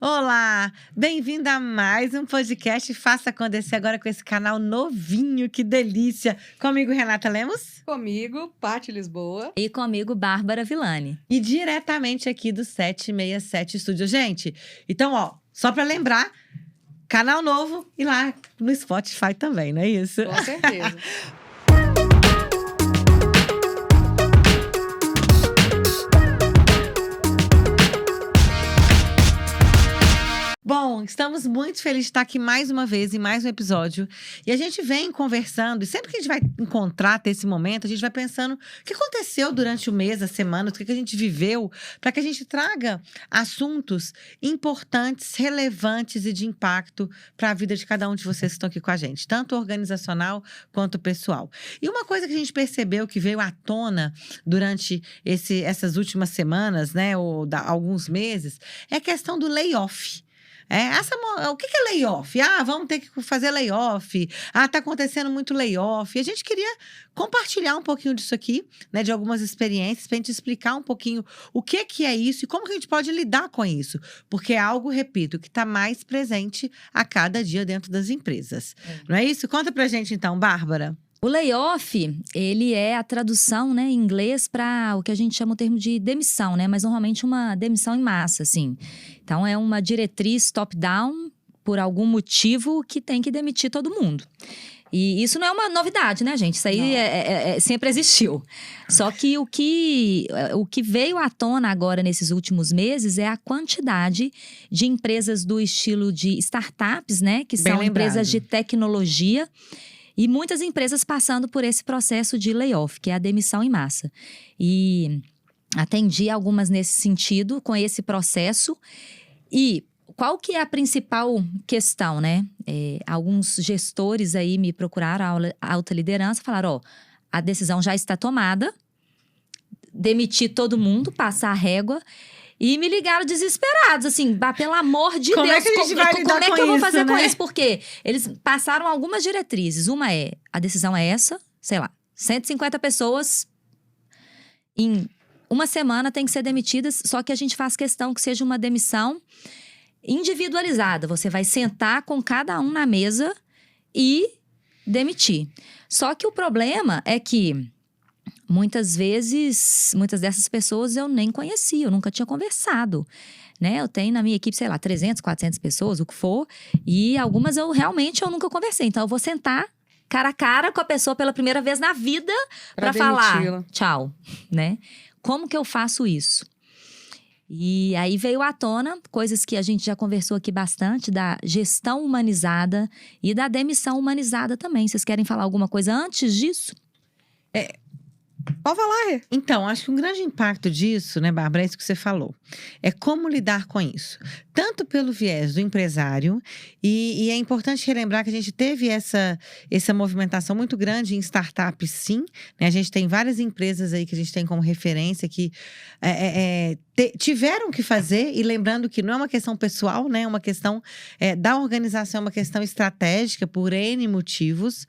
Olá, bem-vinda a mais um podcast Faça Acontecer agora com esse canal novinho, que delícia! Comigo, Renata Lemos. Comigo, Paty Lisboa. E comigo, Bárbara Villani. E diretamente aqui do 767 Studio. Gente, então, só para lembrar, canal novo e lá no Spotify também, não é isso? Com certeza. Bom, estamos muito felizes de estar aqui mais uma vez, em mais um episódio. E a gente vem conversando, e sempre que a gente vai encontrar, ter esse momento, a gente vai pensando o que aconteceu durante o mês, a semana, o que a gente viveu, para que a gente traga assuntos importantes, relevantes e de impacto para a vida de cada um de vocês que estão aqui com a gente, tanto organizacional quanto pessoal. E uma coisa que a gente percebeu que veio à tona durante essas últimas semanas, né, ou alguns meses, é a questão do layoff. O que é layoff? Vamos ter que fazer layoff. Tá acontecendo muito layoff. E a gente queria compartilhar um pouquinho disso aqui, né, de algumas experiências, para a gente explicar um pouquinho o que é isso e como que a gente pode lidar com isso. Porque é algo, repito, que está mais presente a cada dia dentro das empresas. Não é isso? Conta pra gente então, Bárbara. O layoff, ele é a tradução, né, em inglês para o que a gente chama o termo de demissão, né? Mas normalmente uma demissão em massa, assim. Então, é uma diretriz top-down, por algum motivo, que tem que demitir todo mundo. E isso não é uma novidade, né, gente? Isso aí sempre existiu. Só que o que veio à tona agora nesses últimos meses é a quantidade de empresas do estilo de startups, né? Que são empresas de tecnologia. E muitas empresas passando por esse processo de layoff, que é a demissão em massa. E atendi algumas nesse sentido, com esse processo. E qual que é a principal questão, né? Alguns gestores aí me procuraram, a alta liderança, falaram, a decisão já está tomada, demitir todo mundo, passar a régua. E me ligaram desesperados, assim, pelo amor de Deus. Como é que a gente vai lidar como é que eu vou fazer com né? isso? Porque eles passaram algumas diretrizes. Uma a decisão é essa, sei lá, 150 pessoas em uma semana têm que ser demitidas, só que a gente faz questão que seja uma demissão individualizada. Você vai sentar com cada um na mesa e demitir. Só que o problema é que muitas dessas pessoas eu nem conhecia, eu nunca tinha conversado, né? Eu tenho na minha equipe, sei lá, 300, 400 pessoas, o que for, e algumas eu nunca conversei. Então eu vou sentar cara a cara com a pessoa pela primeira vez na vida para falar tchau, né? Como que eu faço isso? E aí veio à tona coisas que a gente já conversou aqui bastante, da gestão humanizada e da demissão humanizada também. Vocês querem falar alguma coisa antes disso? Pode falar, Então, acho que um grande impacto disso, né, Bárbara, é isso que você falou. É como lidar com isso. Tanto pelo viés do empresário, e é importante relembrar que a gente teve essa movimentação muito grande em startups, sim. Né? A gente tem várias empresas aí que a gente tem como referência que tiveram que fazer, e lembrando que não é uma questão pessoal, né? É uma questão da organização, é uma questão estratégica por N motivos.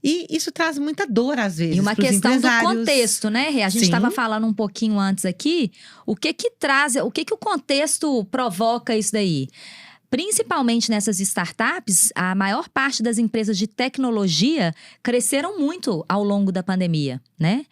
E isso traz muita dor, às vezes, e uma questão do contexto, né, Rê? A gente estava falando um pouquinho antes aqui, o que o contexto provoca isso daí? Principalmente nessas startups, a maior parte das empresas de tecnologia cresceram muito ao longo da pandemia, né?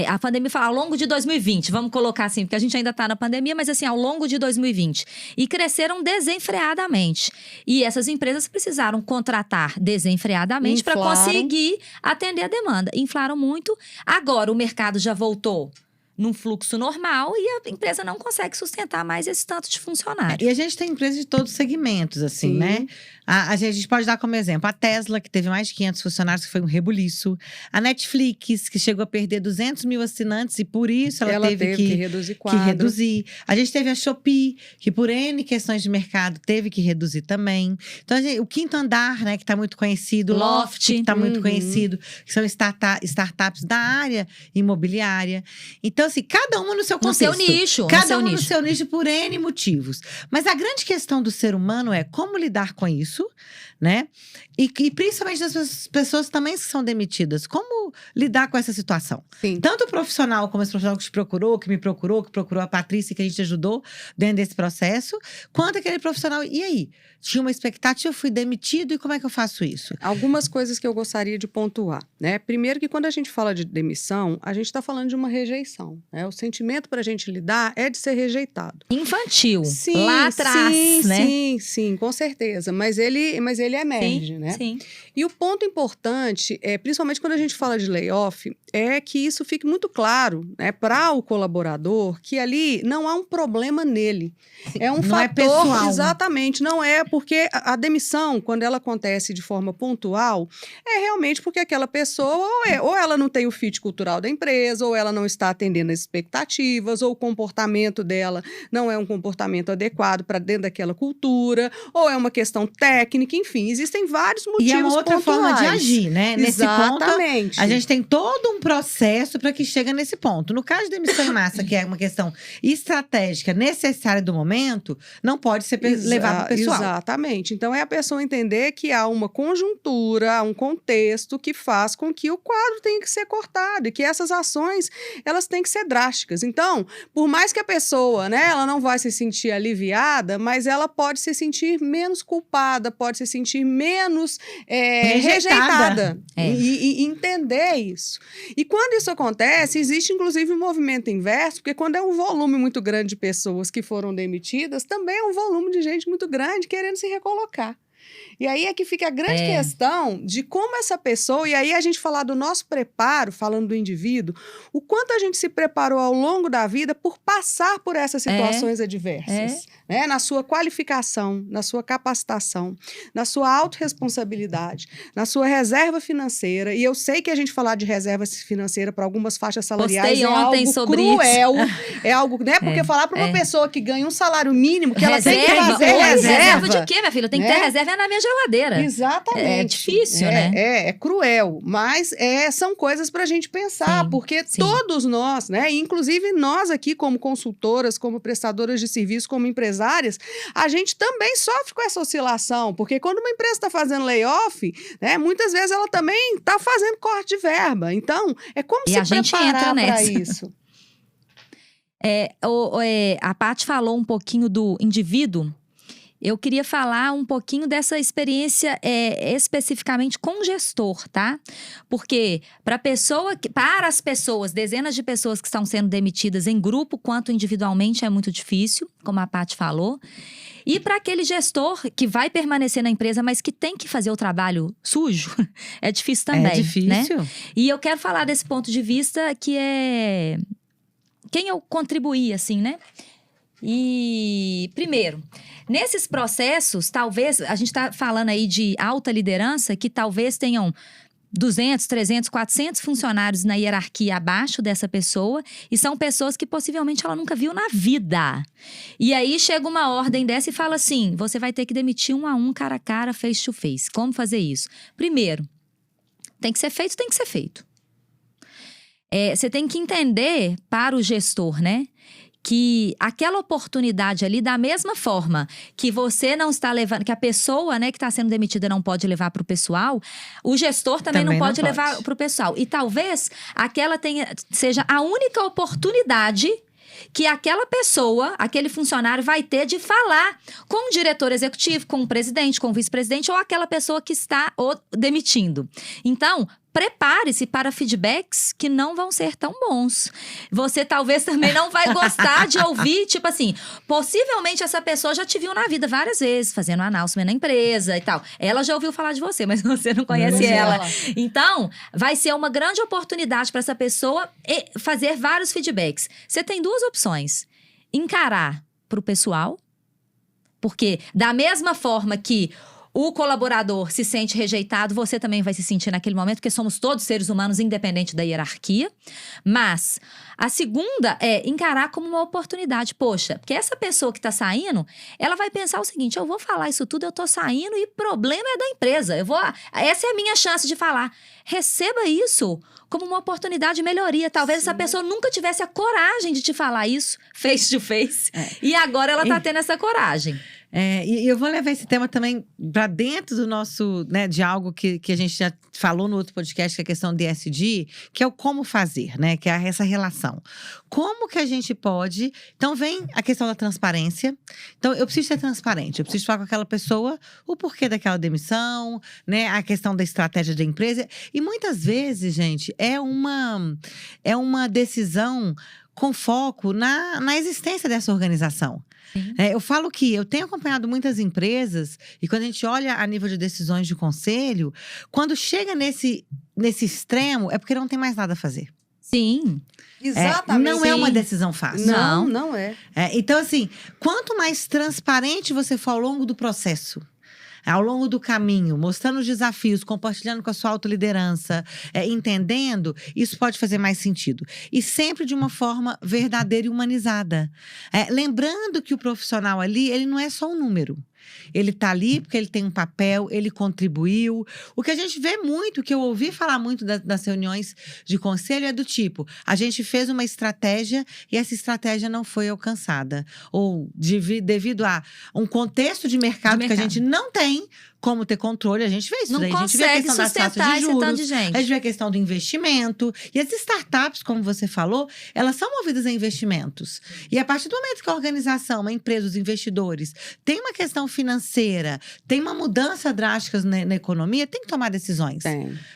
A pandemia fala ao longo de 2020, vamos colocar assim, porque a gente ainda está na pandemia, mas assim, ao longo de 2020. E cresceram desenfreadamente. E essas empresas precisaram contratar desenfreadamente para conseguir atender a demanda. Inflaram muito. Agora o mercado já voltou num fluxo normal e a empresa não consegue sustentar mais esse tanto de funcionário. E a gente tem empresas de todos os segmentos, assim, Sim. né? A gente pode dar como exemplo a Tesla, que teve mais de 500 funcionários, que foi um rebuliço. A Netflix, que chegou a perder 200 mil assinantes e por isso ela teve que reduzir quadro. A gente teve a Shopee, que por N questões de mercado teve que reduzir também. Então, o Quinto Andar, né, que está muito conhecido. Loft, que está muito conhecido. Que são startups da área imobiliária. Então, Então, assim, cada uma no seu No contexto. seu nicho. Cada no seu uma nicho. no seu nicho por N motivos. Mas a grande questão do ser humano é como lidar com isso, né? E principalmente das pessoas também que são demitidas. Como lidar com essa situação? Sim. Tanto o profissional como esse profissional que te procurou, que me procurou, que procurou a Patrícia, que a gente ajudou dentro desse processo, quanto aquele profissional. E aí? Tinha uma expectativa, fui demitido, e como é que eu faço isso? Algumas coisas que eu gostaria de pontuar, né? Primeiro que quando a gente fala de demissão, a gente está falando de uma rejeição, né? O sentimento para a gente lidar é de ser rejeitado. Infantil. Sim, lá atrás, sim, né? sim, com certeza. Mas ele emerge, né? Sim. E o ponto importante, principalmente quando a gente fala de layoff, é que isso fique muito claro, né, para o colaborador, que ali não há um problema nele. É um Não é fator, pessoal. exatamente, não é porque a demissão, quando ela acontece de forma pontual, é realmente porque aquela pessoa ou ela não tem o fit cultural da empresa, ou ela não está atendendo as expectativas, ou o comportamento dela não é um comportamento adequado para dentro daquela cultura, ou é uma questão técnica, enfim, existem vários motivos E é uma outra forma de pontuais. agir, né? Nesse ponto, Exatamente. a gente tem todo um processo para que chegue nesse ponto. No caso de demissão em massa, que é uma questão estratégica, necessária do momento, não pode ser levado para o pessoal. Exatamente. Então, é a pessoa entender que há uma conjuntura, há um contexto que faz com que o quadro tenha que ser cortado e que essas ações, elas têm que ser drásticas. Então, por mais que a pessoa, né, ela não vai se sentir aliviada, mas ela pode se sentir menos culpada, pode se sentir menos rejeitada. E entender isso. E quando isso acontece, existe inclusive um movimento inverso, porque quando é um volume muito grande de pessoas que foram demitidas, também é um volume de gente muito grande querendo se recolocar. E aí é que fica a grande questão de como essa pessoa, e aí a gente falar do nosso preparo, falando do indivíduo, o quanto a gente se preparou ao longo da vida por passar por essas situações adversas, né? Na sua qualificação, na sua capacitação, na sua autorresponsabilidade, na sua reserva financeira. E eu sei que a gente falar de reserva financeira para algumas faixas salariais Postei ontem algo sobre cruel, é algo, né? Porque falar para uma pessoa que ganha um salário mínimo, que ela tem que Reserva? fazer Oi, reserva de quê, minha filha? Tem que ter reserva na minha geladeira. Exatamente. É difícil, né? É cruel, mas são coisas para a gente pensar, Sim, porque sim. todos nós, né, inclusive nós aqui como consultoras, como prestadoras de serviço, como empresárias, a gente também sofre com essa oscilação, porque quando uma empresa está fazendo layoff, né, muitas vezes ela também está fazendo corte de verba. Então, é como E se a gente entra preparar para nessa. isso. A Paty falou um pouquinho do indivíduo. Eu queria falar um pouquinho dessa experiência especificamente com o gestor, tá? Porque para as pessoas, dezenas de pessoas que estão sendo demitidas em grupo quanto individualmente é muito difícil, como a Paty falou. E para aquele gestor que vai permanecer na empresa, mas que tem que fazer o trabalho sujo, é difícil também. É difícil. Né? E eu quero falar desse ponto de vista que é quem eu contribuí, assim, né? E, primeiro, nesses processos, talvez, a gente está falando aí de alta liderança, que talvez tenham 200, 300, 400 funcionários na hierarquia abaixo dessa pessoa, e são pessoas que possivelmente ela nunca viu na vida. E aí chega uma ordem dessa e fala assim, você vai ter que demitir um a um, cara a cara, face to face. Como fazer isso? Primeiro, tem que ser feito, tem que ser feito. Você tem que entender para o gestor, né? Que aquela oportunidade ali, da mesma forma que você não está levando, que a pessoa, né, que está sendo demitida não pode levar para o pessoal, o gestor também não pode levar para o pessoal. E talvez aquela seja a única oportunidade que aquela pessoa, aquele funcionário vai ter de falar com o diretor executivo, com o presidente, com o vice-presidente ou aquela pessoa que está o demitindo. Então, prepare-se para feedbacks que não vão ser tão bons. Você talvez também não vai gostar de ouvir, tipo assim, possivelmente essa pessoa já te viu na vida várias vezes, fazendo announcement na empresa e tal. Ela já ouviu falar de você, mas você não conhece ela. Então, vai ser uma grande oportunidade para essa pessoa fazer vários feedbacks. Você tem duas opções. Encarar para o pessoal, porque da mesma forma que o colaborador se sente rejeitado, você também vai se sentir naquele momento, porque somos todos seres humanos, independente da hierarquia. Mas a segunda é encarar como uma oportunidade. Poxa, porque essa pessoa que está saindo, ela vai pensar o seguinte, eu vou falar isso tudo, eu tô saindo e problema é da empresa. Essa é a minha chance de falar. Receba isso como uma oportunidade de melhoria. Talvez essa pessoa nunca tivesse a coragem de te falar isso face to face. E agora ela tá tendo essa coragem. E eu vou levar esse tema também para dentro do nosso, né, de algo que a gente já falou no outro podcast, que é a questão do ESG, que é o como fazer, né, que é essa relação. Como que a gente pode… Então vem a questão da transparência. Então eu preciso ser transparente, eu preciso falar com aquela pessoa o porquê daquela demissão, né, a questão da estratégia da empresa. E muitas vezes, gente, é uma decisão com foco na existência dessa organização. Eu falo que eu tenho acompanhado muitas empresas e quando a gente olha a nível de decisões de conselho, quando chega nesse extremo, é porque não tem mais nada a fazer. Sim. Exatamente. Não é uma decisão fácil. Não é. Então, assim, quanto mais transparente você for ao longo do processo, ao longo do caminho, mostrando os desafios, compartilhando com a sua autoliderança, entendendo, isso pode fazer mais sentido. E sempre de uma forma verdadeira e humanizada. Lembrando que o profissional ali, ele não é só um número. Ele tá ali porque ele tem um papel, ele contribuiu. O que a gente vê muito, que eu ouvi falar muito das reuniões de conselho é do tipo, a gente fez uma estratégia e essa estratégia não foi alcançada. Ou devido a um contexto de mercado que a gente não tem como ter controle, a gente vê isso. Não daí. consegue a gente vê a questão das taxas sustentar de esse juros, tanto de gente. a gente vê a questão do investimento. E as startups, como você falou, elas são movidas a investimentos. E a partir do momento que a organização, uma empresa, os investidores, tem uma questão financeira, tem uma mudança drástica na economia, tem que tomar decisões.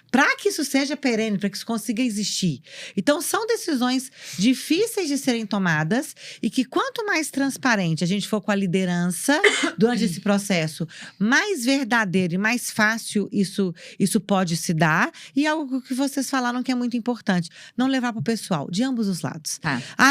Para que isso seja perene, para que isso consiga existir. Então, são decisões difíceis de serem tomadas e que quanto mais transparente a gente for com a liderança durante esse processo, mais verdadeiro e mais fácil isso pode se dar. E algo que vocês falaram que é muito importante, não levar para o pessoal, de ambos os lados.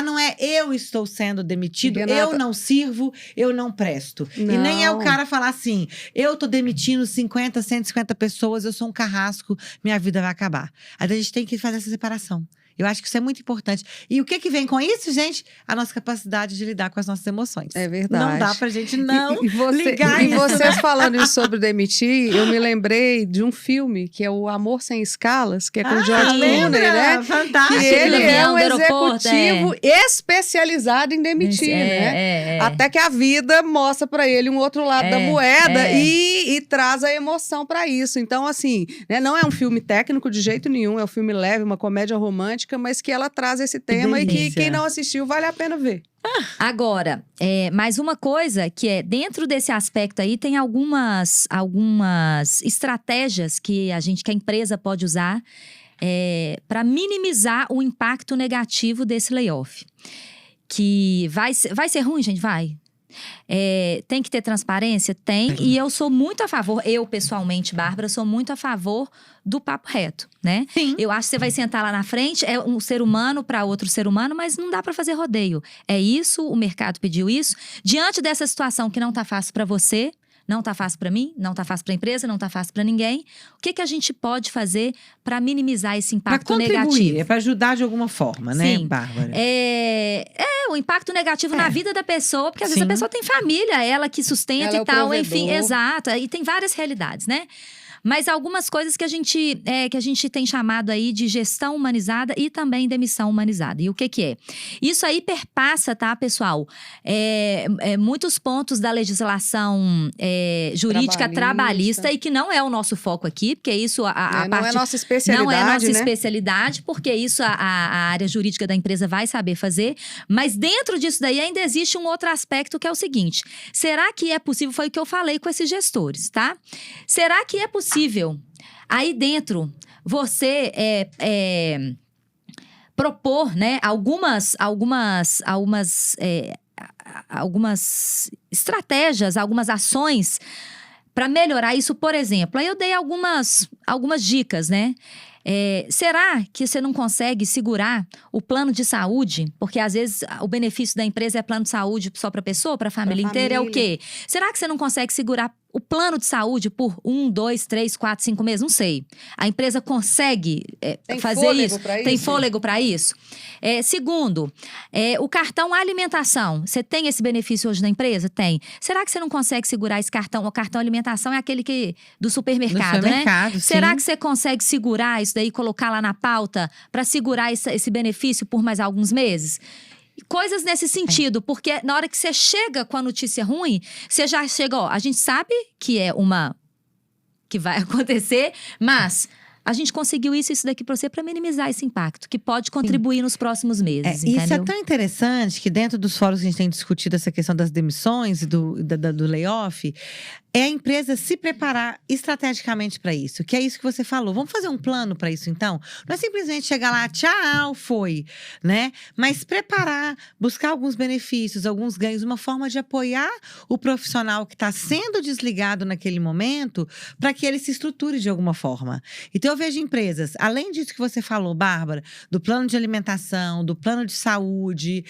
Não é eu estou sendo demitido, Renata, eu não sirvo, eu não presto. Não. E nem é o cara falar assim, eu tô demitindo 50, 150 pessoas, eu sou um carrasco, minha vida vai acabar. Aí a gente tem que fazer essa separação. Eu acho que isso é muito importante. E o que vem com isso, gente? A nossa capacidade de lidar com as nossas emoções. É verdade. Não dá pra gente não ligar isso. E vocês falando isso sobre demitir, eu me lembrei de um filme, que é o Amor Sem Escalas, que é com o George Clooney, né? Fantástico. Que ele é um aeroporto, executivo especializado em demitir, né? Até que a vida mostra pra ele um outro lado da moeda e traz a emoção pra isso. Então, assim, né, não é um filme técnico de jeito nenhum, é um filme leve, uma comédia romântica, mas que ela traz esse tema e que quem não assistiu vale a pena ver. Agora, mais uma coisa que é, dentro desse aspecto aí, tem algumas estratégias que a empresa pode usar para minimizar o impacto negativo desse layoff. Que vai ser ruim, gente? Vai. Tem que ter transparência? Tem. E eu sou muito a favor, eu pessoalmente, Bárbara, sou muito a favor do papo reto, né? Sim. Eu acho que você vai sentar lá na frente, é um ser humano para outro ser humano, mas não dá para fazer rodeio. É isso, o mercado pediu isso. Diante dessa situação que não tá fácil para você, não tá fácil para mim, não tá fácil para a empresa, não tá fácil para ninguém. O que a gente pode fazer para minimizar esse impacto negativo? É para ajudar de alguma forma, né, Sim. Bárbara? O impacto negativo na vida da pessoa, porque às vezes a pessoa tem família, ela que sustenta ela e tal, é o enfim, provedor. exato. E tem várias realidades, né? Mas algumas coisas que a gente tem chamado aí de gestão humanizada e também demissão humanizada. E o que é? Isso aí perpassa, tá, pessoal? Muitos pontos da legislação jurídica trabalhista e que não é o nosso foco aqui, porque isso não é nossa especialidade, não é nossa né? especialidade, porque isso a área jurídica da empresa vai saber fazer. Mas dentro disso daí ainda existe um outro aspecto que é o seguinte: será que é possível? Foi o que eu falei com esses gestores, tá? Será que é possível aí dentro você propor, né, algumas estratégias, algumas ações para melhorar isso? Por exemplo, aí eu dei algumas dicas, né? Será que você não consegue segurar o plano de saúde? Porque às vezes o benefício da empresa é plano de saúde só para a pessoa, para a família inteira. É o quê? Será que você não consegue segurar o plano de saúde por 1, 2, 3, 4, 5 meses, não sei. A empresa consegue Tem fazer fôlego isso? pra Tem isso? fôlego para isso? Segundo, o cartão alimentação. Você tem esse benefício hoje na empresa? Tem. Será que você não consegue segurar esse cartão? O cartão alimentação é aquele do supermercado, né? Será que você consegue segurar isso daí, colocar lá na pauta para segurar esse benefício por mais alguns meses? Coisas nesse sentido, porque na hora que você chega com a notícia ruim, você já chega, a gente sabe que que vai acontecer, mas a gente conseguiu isso daqui para você para minimizar esse impacto, que pode contribuir nos próximos meses, entendeu? Isso é tão interessante que dentro dos fóruns que a gente tem discutido essa questão das demissões e do layoff, é a empresa se preparar estrategicamente para isso, que é isso que você falou. Vamos fazer um plano para isso, então? Não é simplesmente chegar lá, tchau, foi, né? Mas preparar, buscar alguns benefícios, alguns ganhos, uma forma de apoiar o profissional que está sendo desligado naquele momento, para que ele se estruture de alguma forma. Então, eu vejo empresas, além disso que você falou, Bárbara, do plano de alimentação, do plano de saúde,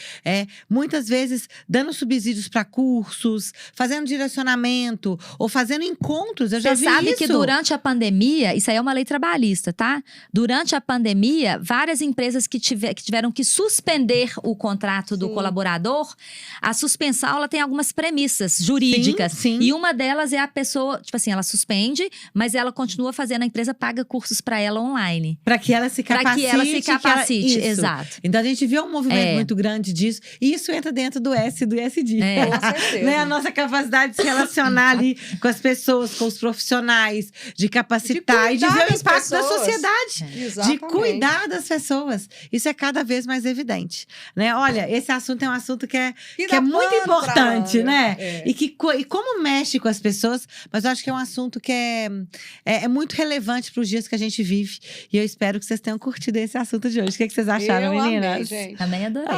muitas vezes dando subsídios para cursos, fazendo direcionamento, ou fazendo encontros, eu já vi isso. Você sabe que durante a pandemia, isso aí é uma lei trabalhista, tá? Durante a pandemia, várias empresas que tiveram que suspender o contrato do colaborador, a suspensão, ela tem algumas premissas jurídicas. Sim. E uma delas é a pessoa, tipo assim, ela suspende, mas ela continua fazendo, a empresa paga cursos para ela online. Para que ela se capacite. Para que ela se capacite, isso. Exato. Então, a gente vê um movimento muito grande disso. E isso entra dentro do S do ESG. Com certeza. Né? A nossa capacidade de se relacionar ali com as pessoas, com os profissionais, de capacitar e de ver o impacto da sociedade. Exatamente. De cuidar das pessoas. Isso é cada vez mais evidente. Né? Olha, esse assunto é um assunto que é muito importante, né? E como mexe com as pessoas, mas eu acho que é um assunto que é muito relevante para os dias que a gente vive. E eu espero que vocês tenham curtido esse assunto de hoje. O que vocês acharam, meninas? Amei, gente. Também adorei.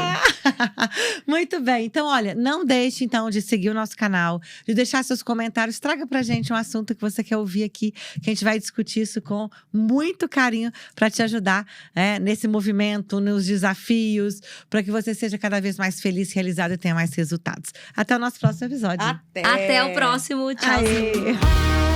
Muito bem. Então, olha, não deixe então de seguir o nosso canal, de deixar seus comentários. Traga pra gente um assunto que você quer ouvir aqui, que a gente vai discutir isso com muito carinho para te ajudar nesse movimento, nos desafios, para que você seja cada vez mais feliz, realizado e tenha mais resultados. Até o nosso próximo episódio. Até. Até o próximo. Tchau. Aê.